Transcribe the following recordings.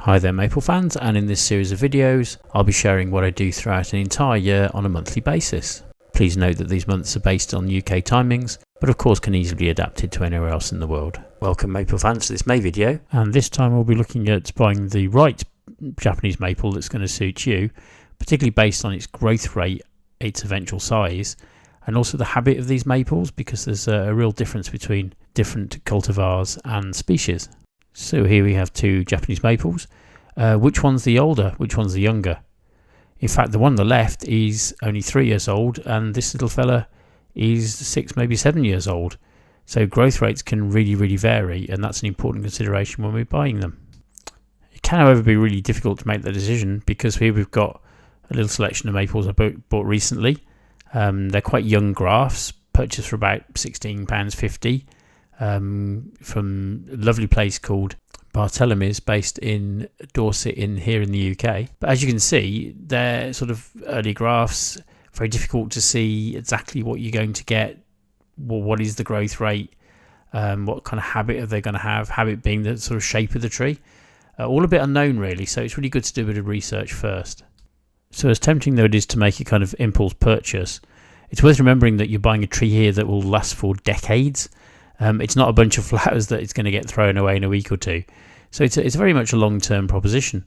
Hi there maple fans, and in this series of videos I'll be sharing what I do throughout an entire year on a monthly basis. Please note that these months are based on UK timings, but of course can easily be adapted to anywhere else in the world. Welcome maple fans to this May video, and this time we'll be looking at buying the right Japanese maple that's going to suit you, particularly based on its growth rate, its eventual size, and also the habit of these maples, because there's a real difference between different cultivars and species. So here we have two Japanese maples. Which one's the older? Which one's the younger? In fact, the one on the left is only 3 years old, and this little fella is 6, maybe 7 years old. So growth rates can really vary, and that's an important consideration when we're buying them. It can, however, be really difficult to make the decision, because here we've got a little selection of maples I bought recently. They're quite young grafts, purchased for about £16.50. From a lovely place called Barthelmew's, based in Dorset here in the UK. But as you can see, they're sort of early grafts, very difficult to see exactly what you're going to get. Well, what is the growth rate? What kind of habit are they going to have? Habit being the sort of shape of the tree. All a bit unknown really, so it's really good to do a bit of research first. So as tempting though it is to make a kind of impulse purchase, it's worth remembering that you're buying a tree here that will last for decades. It's not a bunch of flowers that it's going to get thrown away in a week or two. So it's very much a long-term proposition.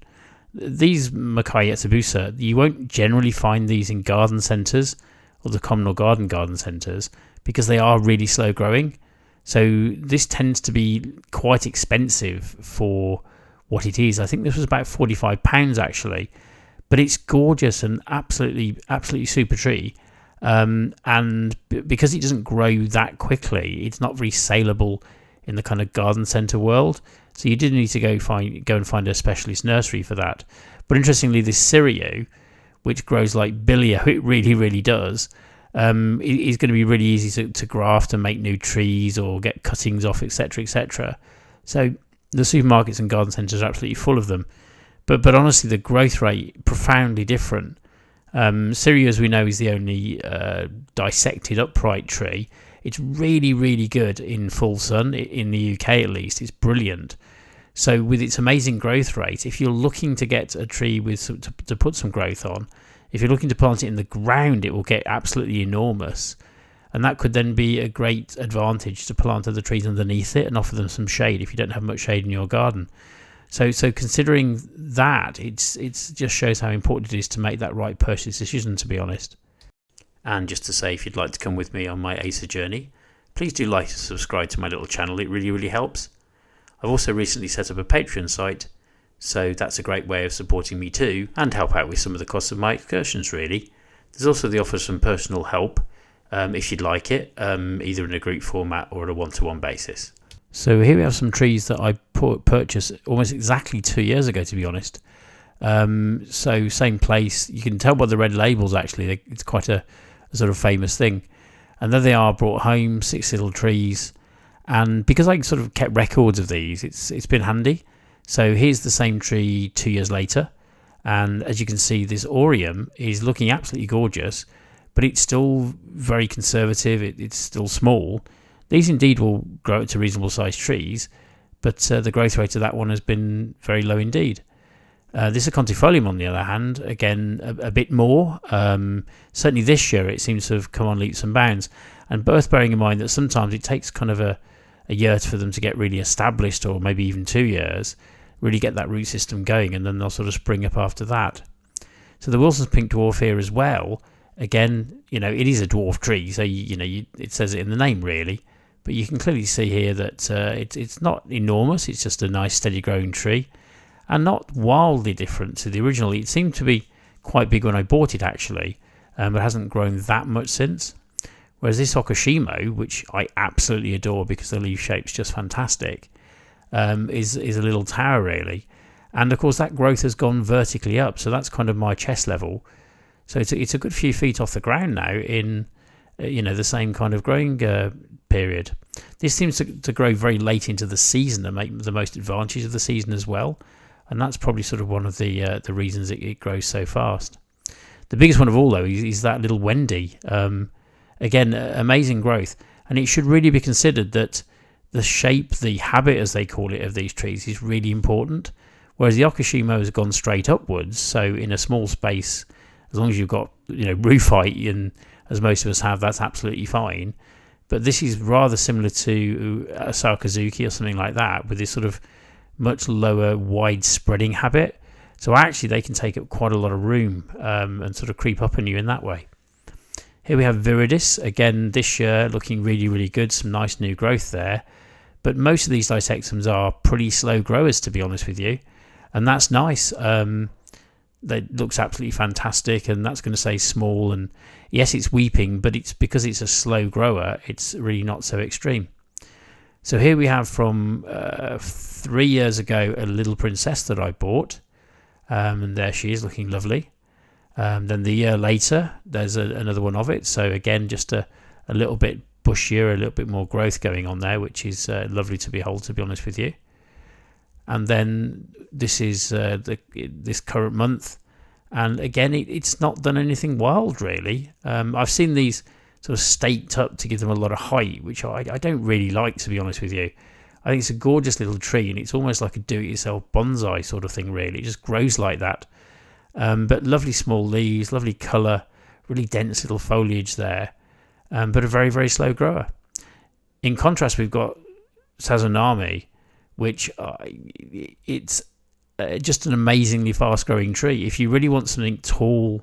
These Makai Yetsubusa, you won't generally find these in garden centres or the common or garden centres, because they are really slow growing. So this tends to be quite expensive for what it is. I think this was about £45 actually, but it's gorgeous and absolutely super tree. And because it doesn't grow that quickly, it's not very saleable in the kind of garden centre world. So you did need to go and find a specialist nursery for that. But interestingly, this Sirio, which grows like bilio, it really does, is going to be really easy to graft and make new trees or get cuttings off, etc. So the supermarkets and garden centres are absolutely full of them. But honestly, the growth rate profoundly different. Sirio, as we know, is the only dissected upright tree. It's really good in full sun, in the UK at least. It's brilliant. So with its amazing growth rate, if you're looking to get a tree to put some growth on, if you're looking to plant it in the ground, it will get absolutely enormous. And that could then be a great advantage to plant other trees underneath it and offer them some shade if you don't have much shade in your garden. So considering that, it's just shows how important it is to make that right purchase decision, to be honest. And just to say, if you'd like to come with me on my Acer journey, please do like and subscribe to my little channel. It really helps. I've also recently set up a Patreon site, so that's a great way of supporting me too, and help out with some of the costs of my excursions really. There's also the offer of some personal help, if you'd like it, either in a group format or at a one-to-one basis. So here we have some trees that I purchased almost exactly 2 years ago, to be honest. So same place. You can tell by the red labels actually. It's quite a sort of famous thing. And there they are, brought home, 6 little trees. And because I sort of kept records of these, it's been handy. So here's the same tree 2 years later. And as you can see, this Orium is looking absolutely gorgeous, but it's still very conservative. It's still small. These indeed will grow to reasonable sized trees, but the growth rate of that one has been very low indeed. This Acontifolium, on the other hand, again a bit more. Certainly this year it seems to have come on leaps and bounds, and worth bearing in mind that sometimes it takes kind of a year for them to get really established, or maybe even 2 years, really get that root system going, and then they'll sort of spring up after that. So the Wilson's Pink Dwarf here as well. Again, it is a dwarf tree, so it says it in the name really. But you can clearly see here that it's not enormous. It's just a nice steady growing tree, and not wildly different to the original. It seemed to be quite big when I bought it actually, but hasn't grown that much since. Whereas this Okushimo, which I absolutely adore because the leaf shape's just fantastic, is a little tower really. And of course that growth has gone vertically up, so that's kind of my chest level. So it's a good few feet off the ground now in the same kind of growing period. This seems to grow very late into the season and make the most advantage of the season as well, and that's probably sort of one of the reasons it grows so fast. The biggest one of all though is that little Wendy. Again, amazing growth, and it should really be considered that the shape, the habit as they call it, of these trees is really important. Whereas the Okushimo has gone straight upwards, so in a small space, as long as you've got roof height, and as most of us have, that's absolutely fine. But this is rather similar to a Sakazuki or something like that, with this sort of much lower wide spreading habit. So actually they can take up quite a lot of room and sort of creep up on you in that way. Here we have Viridis, again this year looking really, really good, some nice new growth there. But most of these Disectums are pretty slow growers, to be honest with you. And that's nice. That looks absolutely fantastic, and that's going to stay small. And yes, it's weeping, but it's because it's a slow grower, it's really not so extreme. So here we have from 3 years ago a little princess that I bought, and there she is looking lovely. Then the year later there's another one of it, so again just a little bit bushier, a little bit more growth going on there, which is lovely to behold, to be honest with you. And then this is this current month, and again it's not done anything wild really. I've seen these sort of staked up to give them a lot of height, which I don't really like, to be honest with you. I think it's a gorgeous little tree, and it's almost like a do-it-yourself bonsai sort of thing really. It just grows like that. But lovely small leaves, lovely colour, really dense little foliage there, but a very, very slow grower. In contrast, we've got Sazanami, which it's just an amazingly fast-growing tree. If you really want something tall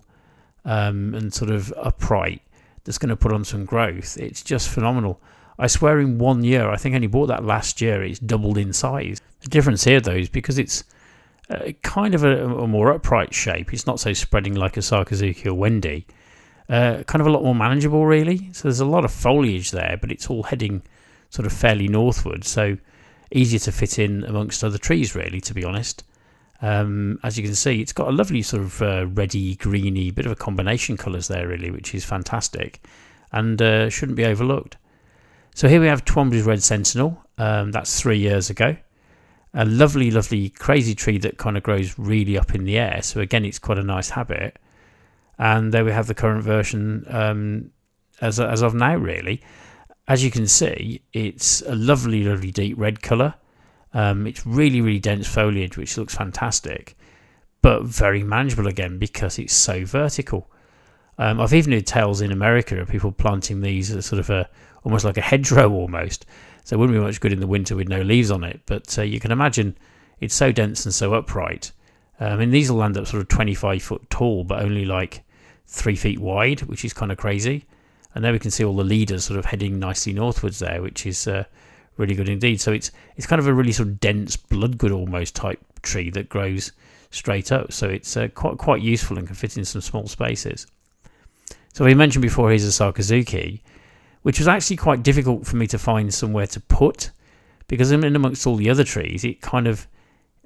and sort of upright that's going to put on some growth, it's just phenomenal. I swear in 1 year, I think I only bought that last year, it's doubled in size. The difference here, though, is because it's kind of a more upright shape. It's not so spreading like a Sakazuki or Wendy. Kind of a lot more manageable, really. So there's a lot of foliage there, but it's all heading sort of fairly northward. So easier to fit in amongst other trees, really, to be honest. As you can see, it's got a lovely sort of reddy, greeny, bit of a combination colours there, really, which is fantastic and shouldn't be overlooked. So here we have Twombly's Red Sentinel. That's 3 years ago. A lovely, lovely, crazy tree that kind of grows really up in the air. So again, it's quite a nice habit. And there we have the current version as of now, really. As you can see, it's a lovely, lovely deep red colour. It's really, really dense foliage, which looks fantastic, but very manageable again because it's so vertical. I've even heard tales in America of people planting these as sort of almost like a hedgerow almost. So it wouldn't be much good in the winter with no leaves on it, but you can imagine it's so dense and so upright. These will land up sort of 25 foot tall, but only like 3 feet wide, which is kind of crazy. And there we can see all the leaders sort of heading nicely northwards there, which is really good indeed. So it's kind of a really sort of dense, bloodgood almost type tree that grows straight up. So it's quite useful and can fit in some small spaces. So we mentioned before here's a Sakazuki, which was actually quite difficult for me to find somewhere to put, because in amongst all the other trees, it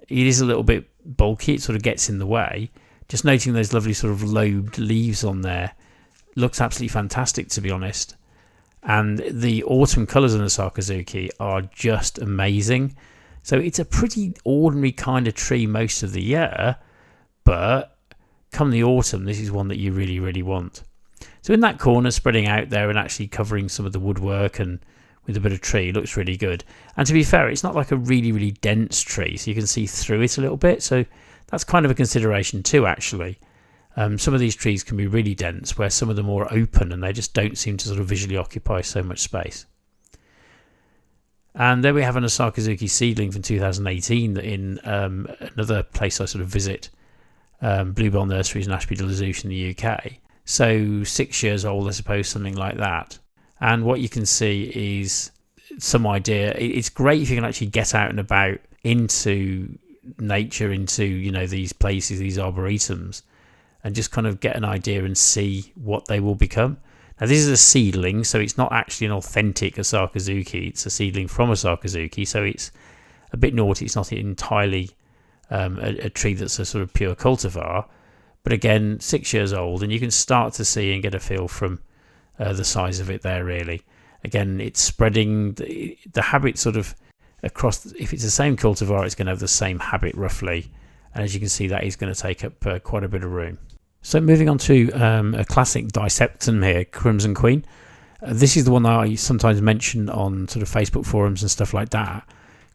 is a little bit bulky. It sort of gets in the way. Just noting those lovely sort of lobed leaves on there looks absolutely fantastic, to be honest. And the autumn colours in the Sakazuki are just amazing. So it's a pretty ordinary kind of tree most of the year, but come the autumn, this is one that you really, really want. So in that corner, spreading out there and actually covering some of the woodwork and with a bit of tree, looks really good. And to be fair, it's not like a really, really dense tree, so you can see through it a little bit. So that's kind of a consideration too, actually. Some of these trees can be really dense, where some of them are more open and they just don't seem to sort of visually occupy so much space. And there we have an Sakazuki seedling from 2018 in another place I sort of visit, Bluebell Nurseries in Ashby de la Zouch in the UK. So 6 years old, I suppose, something like that. And what you can see is some idea. It's great if you can actually get out and about into nature, into these places, these arboretums, and just kind of get an idea and see what they will become. Now this is a seedling, so it's not actually an authentic Sakazuki. It's a seedling from a Sakazuki, so it's a bit naughty. It's not entirely a tree that's a sort of pure cultivar. But again, 6 years old, and you can start to see and get a feel from the size of it there, really. Again, it's spreading the habit sort of across. If it's the same cultivar, it's going to have the same habit roughly. And as you can see, that is going to take up quite a bit of room. So moving on to a classic Disectum here, Crimson Queen. This is the one that I sometimes mention on sort of Facebook forums and stuff like that.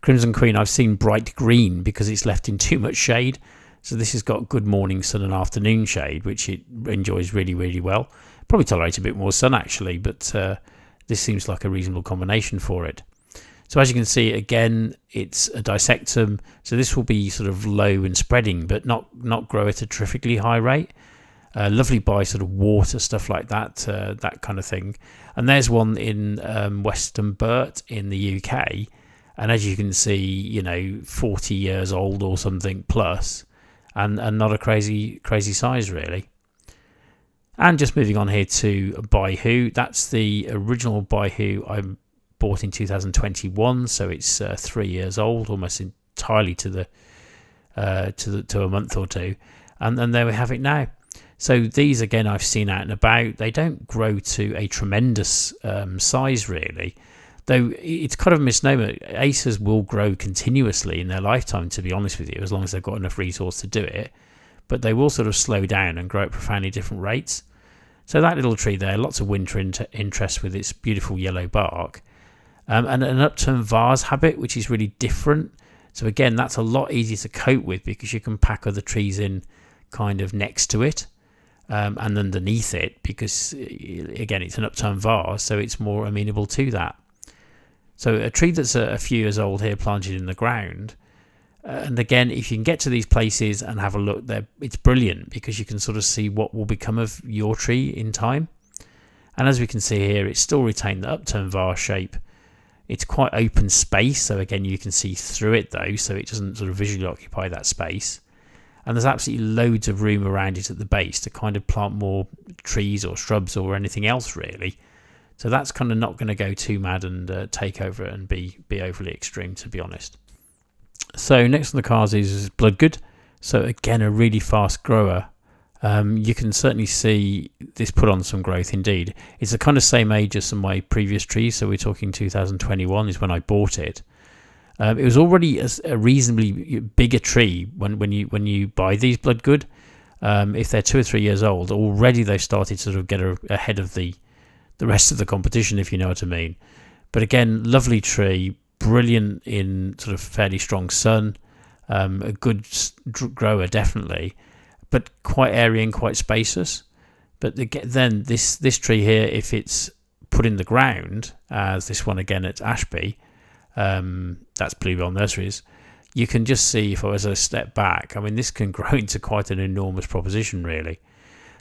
Crimson Queen I've seen bright green because it's left in too much shade. So this has got good morning sun and afternoon shade, which it enjoys really, really well. Probably tolerate a bit more sun actually, but this seems like a reasonable combination for it. So as you can see, again, it's a dissectum. So this will be sort of low and spreading, but not grow at a terrifically high rate. Lovely by sort of water, stuff like that, that kind of thing. And there's one in Western Burt in the UK. And as you can see, you know, 40 years old or something plus, and not a crazy size really. And just moving on here to Baihu. That's the original Baihu I bought in 2021, so it's 3 years old, almost entirely to a month or two, and there we have it now. So these again I've seen out and about. They don't grow to a tremendous size really, though it's kind of a misnomer. Acers will grow continuously in their lifetime, to be honest with you, as long as they've got enough resource to do it, but they will sort of slow down and grow at profoundly different rates. So that little tree there, lots of winter interest with its beautiful yellow bark. And an upturned vase habit, which is really different. So again, that's a lot easier to cope with because you can pack other trees in kind of next to it and underneath it, because again, it's an upturned vase, so it's more amenable to that. So a tree that's a few years old here, planted in the ground. And again, if you can get to these places and have a look there, it's brilliant because you can sort of see what will become of your tree in time. And as we can see here, it's still retained the upturned vase shape. It's quite open space, so again you can see through it though, so it doesn't sort of visually occupy that space. And there's absolutely loads of room around it at the base to kind of plant more trees or shrubs or anything else really. So that's kind of not going to go too mad and take over and be overly extreme, to be honest. So next on the cards is Bloodgood. So again, a really fast grower. You can certainly see this put on some growth indeed. It's the kind of same age as some of my previous trees, so we're talking 2021 is when I bought it. It was already a reasonably bigger tree when you buy these Bloodgood. If they're 2 or 3 years old, already they've started to sort of get ahead of the rest of the competition, if you know what I mean. But again, lovely tree, brilliant in sort of fairly strong sun, a good grower definitely, but quite airy and quite spacious. But then this tree here, if it's put in the ground, as this one again at Ashby, that's Bluebell Nurseries, you can just see, if I was a step back, I mean, this can grow into quite an enormous proposition really.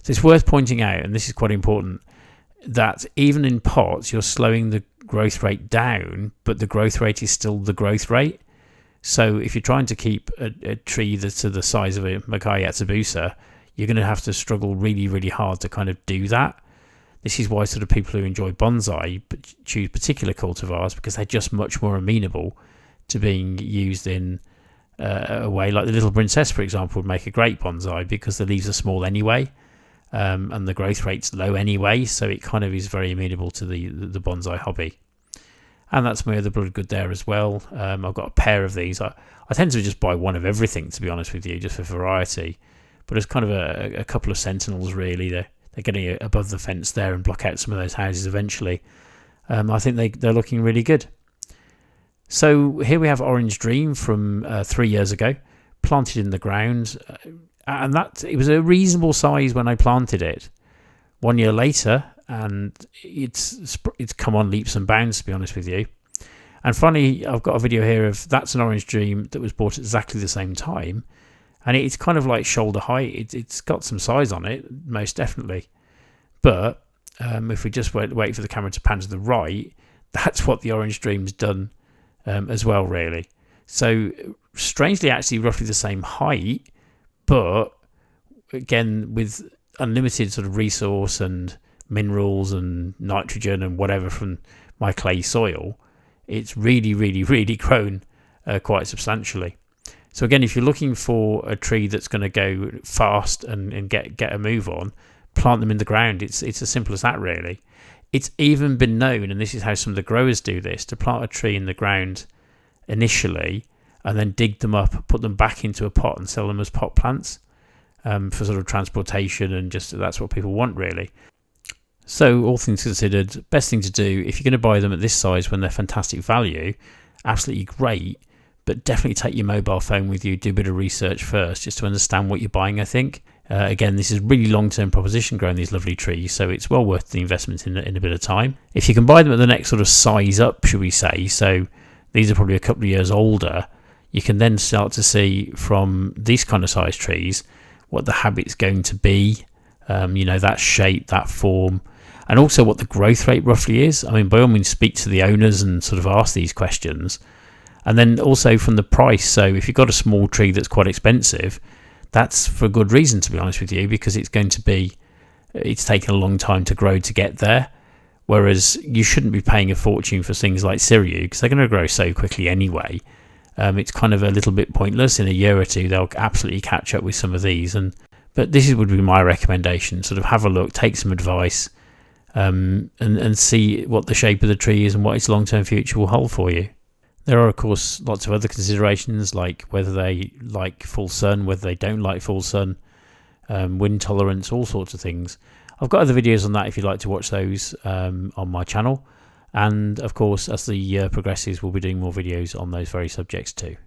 So it's worth pointing out, and this is quite important, that even in pots you're slowing the growth rate down, but the growth rate is still the growth rate. So if you're trying to keep a tree that's to the size of a Mackay Yatsubusa, you're going to have to struggle really, really hard to kind of do that. This is why sort of people who enjoy bonsai choose particular cultivars, because they're just much more amenable to being used in a way like the Little Princess, for example, would make a great bonsai because the leaves are small anyway. And the growth rate's low anyway, so it kind of is very amenable to the bonsai hobby. And that's my other Bloodgood there as well. I've got a pair of these. I tend to just buy one of everything, to be honest with you, just for variety. But it's kind of a couple of sentinels really. They're getting above the fence there and block out some of those houses eventually. I think they're looking really good. So here we have Orange Dream from 3 years ago, planted in the ground. And it was a reasonable size when I planted it. 1 year later, and it's come on leaps and bounds, to be honest with you. And finally, I've got a video here of that's an Orange Dream that was bought at exactly the same time, and it's kind of like shoulder height. It's got some size on it, most definitely. But if we just wait for the camera to pan to the right, that's what the Orange Dream's done as well, really. So strangely, actually, roughly the same height. But again, with unlimited sort of resource and minerals and nitrogen and whatever from my clay soil, it's really, really, really grown quite substantially. So again, if you're looking for a tree that's going to go fast and get a move on, plant them in the ground. It's as simple as that, really. It's even been known, and this is how some of the growers do this, to plant a tree in the ground initially and then dig them up, put them back into a pot and sell them as pot plants for sort of transportation, and just that's what people want really. So all things considered, best thing to do if you're going to buy them at this size when they're fantastic value, absolutely great, but definitely take your mobile phone with you, do a bit of research first just to understand what you're buying, I think. Again, this is really long-term proposition growing these lovely trees, so it's well worth the investment in a bit of time. If you can buy them at the next sort of size up, should we say, so these are probably a couple of years older, you can then start to see from these kind of size trees what the habit's going to be, that shape, that form, and also what the growth rate roughly is. I mean, by all means, speak to the owners and sort of ask these questions. And then also from the price. So if you've got a small tree that's quite expensive, that's for a good reason, to be honest with you, because it's taken a long time to grow to get there. Whereas you shouldn't be paying a fortune for things like Syriu because they're going to grow so quickly anyway. It's kind of a little bit pointless. In a year or two, they'll absolutely catch up with some of these. But this would be my recommendation. Sort of have a look, take some advice, and see what the shape of the tree is and what its long-term future will hold for you. There are, of course, lots of other considerations, like whether they like full sun, whether they don't like full sun, wind tolerance, all sorts of things. I've got other videos on that if you'd like to watch those on my channel. And, of course, as the year progresses, we'll be doing more videos on those very subjects too.